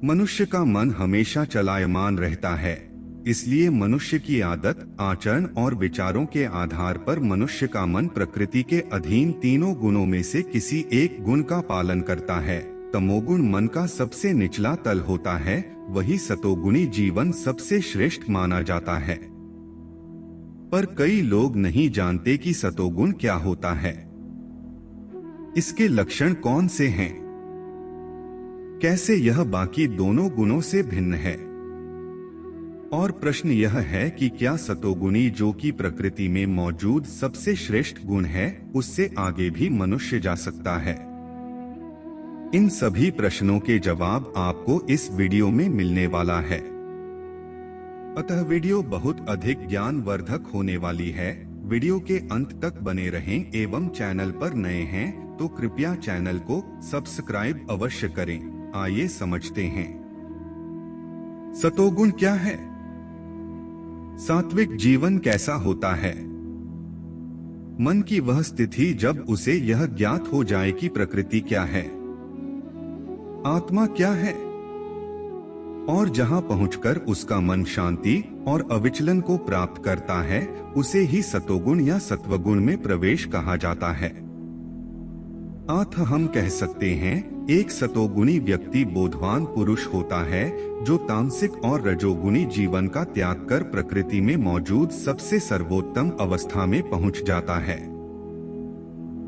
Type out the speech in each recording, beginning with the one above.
मनुष्य का मन हमेशा चलायमान रहता है, इसलिए मनुष्य की आदत, आचरण और विचारों के आधार पर मनुष्य का मन प्रकृति के अधीन तीनों गुणों में से किसी एक गुण का पालन करता है। तमोगुण मन का सबसे निचला तल होता है, वही सतोगुणी जीवन सबसे श्रेष्ठ माना जाता है। पर कई लोग नहीं जानते कि सतोगुण क्या होता है, इसके लक्षण कौन से हैं, कैसे यह बाकी दोनों गुणों से भिन्न है। और प्रश्न यह है कि क्या सतोगुणी, जो कि प्रकृति में मौजूद सबसे श्रेष्ठ गुण है, उससे आगे भी मनुष्य जा सकता है? इन सभी प्रश्नों के जवाब आपको इस वीडियो में मिलने वाला है। अतः वीडियो बहुत अधिक ज्ञानवर्धक होने वाली है। वीडियो के अंत तक बने रहें एवं चैनल पर नए हैं तो कृपया चैनल को सब्सक्राइब अवश्य करें। आइए समझते हैं सतोगुण क्या है, सात्विक जीवन कैसा होता है। मन की वह स्थिति जब उसे यह ज्ञात हो जाए कि प्रकृति क्या है, आत्मा क्या है, और जहां पहुंचकर उसका मन शांति और अविचलन को प्राप्त करता है, उसे ही सतोगुण या सत्वगुण में प्रवेश कहा जाता है। अतः हम कह सकते हैं, एक सतोगुणी व्यक्ति बोधवान पुरुष होता है, जो तामसिक और रजोगुणी जीवन का त्याग कर प्रकृति में मौजूद सबसे सर्वोत्तम अवस्था में पहुंच जाता है।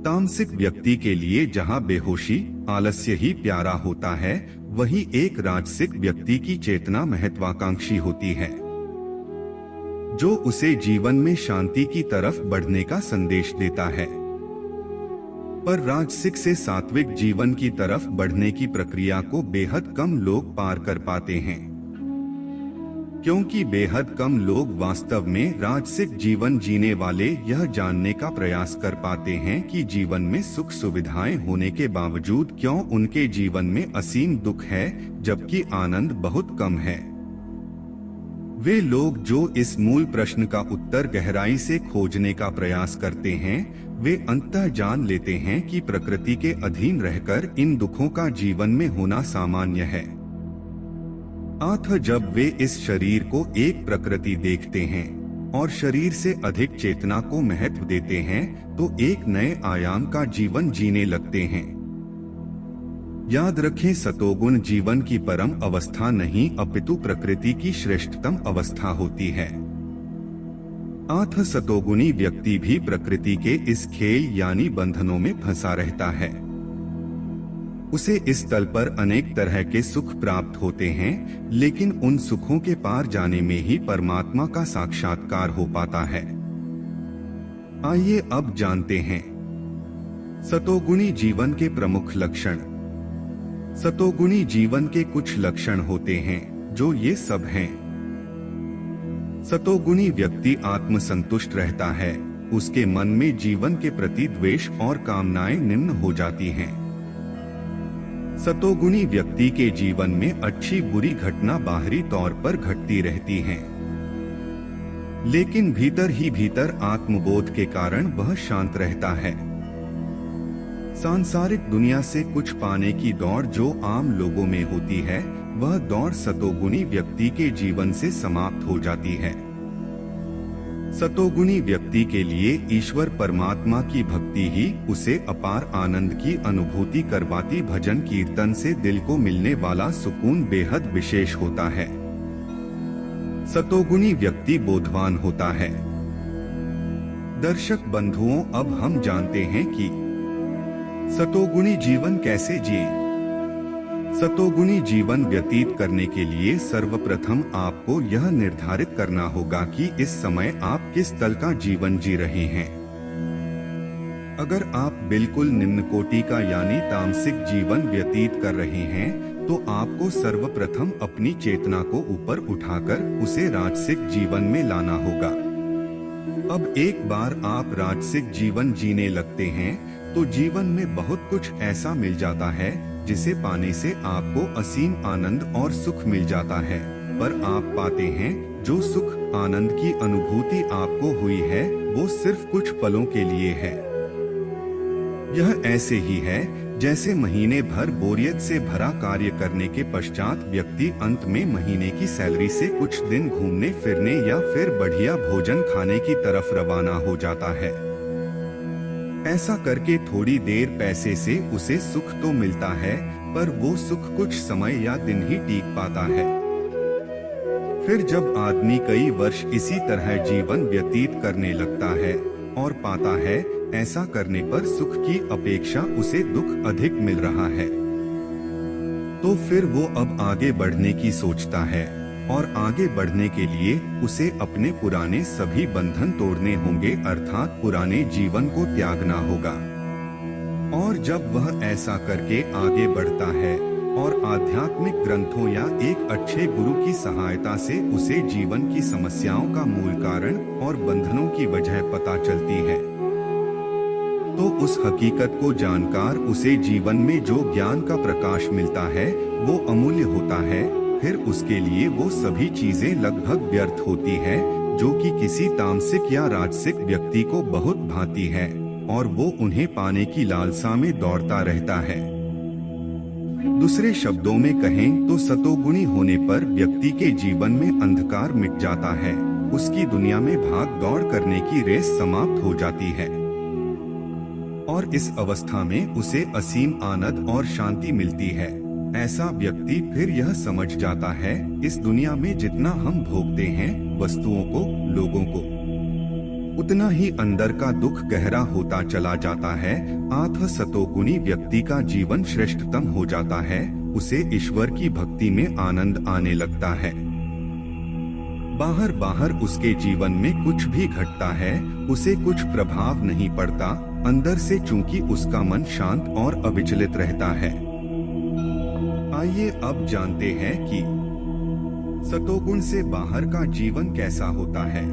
तामसिक व्यक्ति के लिए जहां बेहोशी, आलस्य ही प्यारा होता है, वही एक राजसिक व्यक्ति की चेतना महत्वाकांक्षी होती है, जो उसे जीवन में शांति की तरफ बढ़ने का संदेश देता है। पर राजसिक से सात्विक जीवन की तरफ बढ़ने की प्रक्रिया को बेहद कम लोग पार कर पाते हैं, क्योंकि बेहद कम लोग वास्तव में राजसिक जीवन जीने वाले यह जानने का प्रयास कर पाते हैं कि जीवन में सुख सुविधाएं होने के बावजूद क्यों उनके जीवन में असीम दुख है, जबकि आनंद बहुत कम है। वे लोग जो इस मूल प्रश्न का उत्तर गहराई से खोजने का प्रयास करते हैं, वे अंततः जान लेते हैं कि प्रकृति के अधीन रहकर इन दुखों का जीवन में होना सामान्य है। अतः जब वे इस शरीर को एक प्रकृति देखते हैं और शरीर से अधिक चेतना को महत्व देते हैं, तो एक नए आयाम का जीवन जीने लगते हैं। याद रखें, सतोगुण जीवन की परम अवस्था नहीं अपितु प्रकृति की श्रेष्ठतम अवस्था होती है। अतः सतोगुणी व्यक्ति भी प्रकृति के इस खेल यानी बंधनों में फंसा रहता है। उसे इस तल पर अनेक तरह के सुख प्राप्त होते हैं, लेकिन उन सुखों के पार जाने में ही परमात्मा का साक्षात्कार हो पाता है। आइए अब जानते हैं सतोगुणी जीवन के प्रमुख लक्षण। सतोगुणी जीवन के कुछ लक्षण होते हैं, जो ये सब हैं। सतोगुणी व्यक्ति आत्मसंतुष्ट रहता है, उसके मन में जीवन के प्रति द्वेष और कामनाएं निम्न हो जाती हैं। सतोगुणी व्यक्ति के जीवन में अच्छी बुरी घटना बाहरी तौर पर घटती रहती हैं, लेकिन भीतर ही भीतर आत्मबोध के कारण वह शांत रहता है। सांसारिक दुनिया से कुछ पाने की दौड़ जो आम लोगों में होती है, वह दौड़ सतोगुणी व्यक्ति के जीवन से समाप्त हो जाती है। सतोगुणी व्यक्ति के लिए ईश्वर परमात्मा की भक्ति ही उसे अपार आनंद की अनुभूति करवाती। भजन कीर्तन से दिल को मिलने वाला सुकून बेहद विशेष होता है। सतोगुणी व्यक्ति बोधवान होता है। दर्शक बंधुओं, अब हम जानते हैं कि सतोगुणी जीवन कैसे जिए। सतोगुणी जीवन व्यतीत करने के लिए सर्वप्रथम आपको यह निर्धारित करना होगा कि इस समय आप किस तल का जीवन जी रहे हैं। अगर आप बिल्कुल निम्न कोटि का यानी तामसिक जीवन व्यतीत कर रहे हैं, तो आपको सर्वप्रथम अपनी चेतना को ऊपर उठाकर उसे राजसिक जीवन में लाना होगा। अब एक बार आप राजसिक जीवन जीने लगते हैं, तो जीवन में बहुत कुछ ऐसा मिल जाता है जिसे पाने से आपको असीम आनंद और सुख मिल जाता है। पर आप पाते हैं, जो सुख आनंद की अनुभूति आपको हुई है, वो सिर्फ कुछ पलों के लिए है। यह ऐसे ही है जैसे महीने भर बोरियत से भरा कार्य करने के पश्चात व्यक्ति अंत में महीने की सैलरी से कुछ दिन घूमने फिरने या फिर बढ़िया भोजन खाने की तरफ रवाना हो जाता है। ऐसा करके थोड़ी देर पैसे से उसे सुख तो मिलता है, पर वो सुख कुछ समय या दिन ही टिक पाता है। फिर जब आदमी कई वर्ष इसी तरह जीवन व्यतीत करने लगता है और पाता है ऐसा करने पर सुख की अपेक्षा उसे दुख अधिक मिल रहा है, तो फिर वो अब आगे बढ़ने की सोचता है और आगे बढ़ने के लिए उसे अपने पुराने सभी बंधन तोड़ने होंगे, अर्थात पुराने जीवन को त्यागना होगा। और जब वह ऐसा करके आगे बढ़ता है और आध्यात्मिक ग्रंथों या एक अच्छे गुरु की सहायता से उसे जीवन की समस्याओं का मूल कारण और बंधनों की वजह पता चलती है, तो उस हकीकत को जानकर उसे जीवन में जो ज्ञान का प्रकाश मिलता है वो अमूल्य होता है। फिर उसके लिए वो सभी चीजें लगभग व्यर्थ होती है जो कि किसी तामसिक या राजसिक व्यक्ति को बहुत भाती है और वो उन्हें पाने की लालसा में दौड़ता रहता है। दूसरे शब्दों में कहें तो सतोगुणी होने पर व्यक्ति के जीवन में अंधकार मिट जाता है, उसकी दुनिया में भाग दौड़ करने की रेस समाप्त हो जाती है और इस अवस्था में उसे असीम आनंद और शांति मिलती है। ऐसा व्यक्ति फिर यह समझ जाता है इस दुनिया में जितना हम भोगते हैं वस्तुओं को, लोगों को, उतना ही अंदर का दुख गहरा होता चला जाता है। आत्म सतोगुणी व्यक्ति का जीवन श्रेष्ठतम हो जाता है, उसे ईश्वर की भक्ति में आनंद आने लगता है। बाहर उसके जीवन में कुछ भी घटता है उसे कुछ प्रभाव नहीं पड़ता, अंदर से चूंकि उसका मन शांत और अविचलित रहता है। आइए अब जानते हैं कि सतोगुण से बाहर का जीवन कैसा होता है।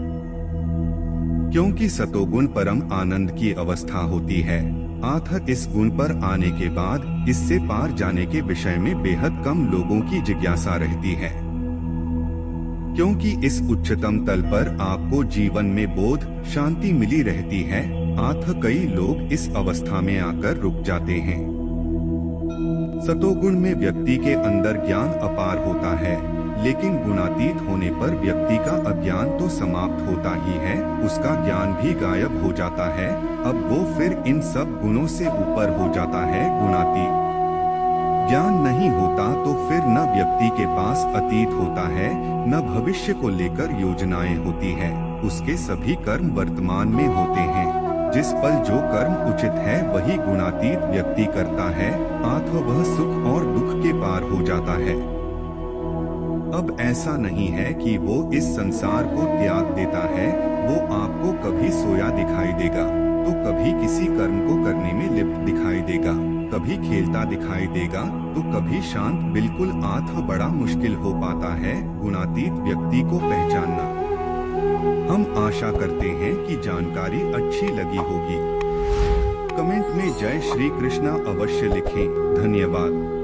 क्योंकि सतोगुण परम आनंद की अवस्था होती है, अतः इस गुण पर आने के बाद इससे पार जाने के विषय में बेहद कम लोगों की जिज्ञासा रहती है। क्योंकि इस उच्चतम तल पर आपको जीवन में बोध, शांति मिली रहती है, अतः कई लोग इस अवस्था में आकर रुक जाते हैं। सतोगुण में व्यक्ति के अंदर ज्ञान अपार होता है, लेकिन गुणातीत होने पर व्यक्ति का अज्ञान तो समाप्त होता ही है, उसका ज्ञान भी गायब हो जाता है। अब वो फिर इन सब गुणों से ऊपर हो जाता है। गुणातीत ज्ञान नहीं होता तो फिर न व्यक्ति के पास अतीत होता है, न भविष्य को लेकर योजनाएं होती है। उसके सभी कर्म वर्तमान में होते हैं। जिस पल जो कर्म उचित है वही गुणातीत व्यक्ति करता है, अतः वह सुख और दुख के पार हो जाता है। अब ऐसा नहीं है कि वो इस संसार को त्याग देता है, वो आपको कभी सोया दिखाई देगा तो कभी किसी कर्म को करने में लिप्त दिखाई देगा, कभी खेलता दिखाई देगा तो कभी शांत। बिल्कुल अतः बड़ा मुश्किल हो पाता है गुणातीत व्यक्ति को पहचानना। हम आशा करते हैं कि जानकारी अच्छी लगी होगी। कमेंट में जय श्री कृष्णा अवश्य लिखें। धन्यवाद।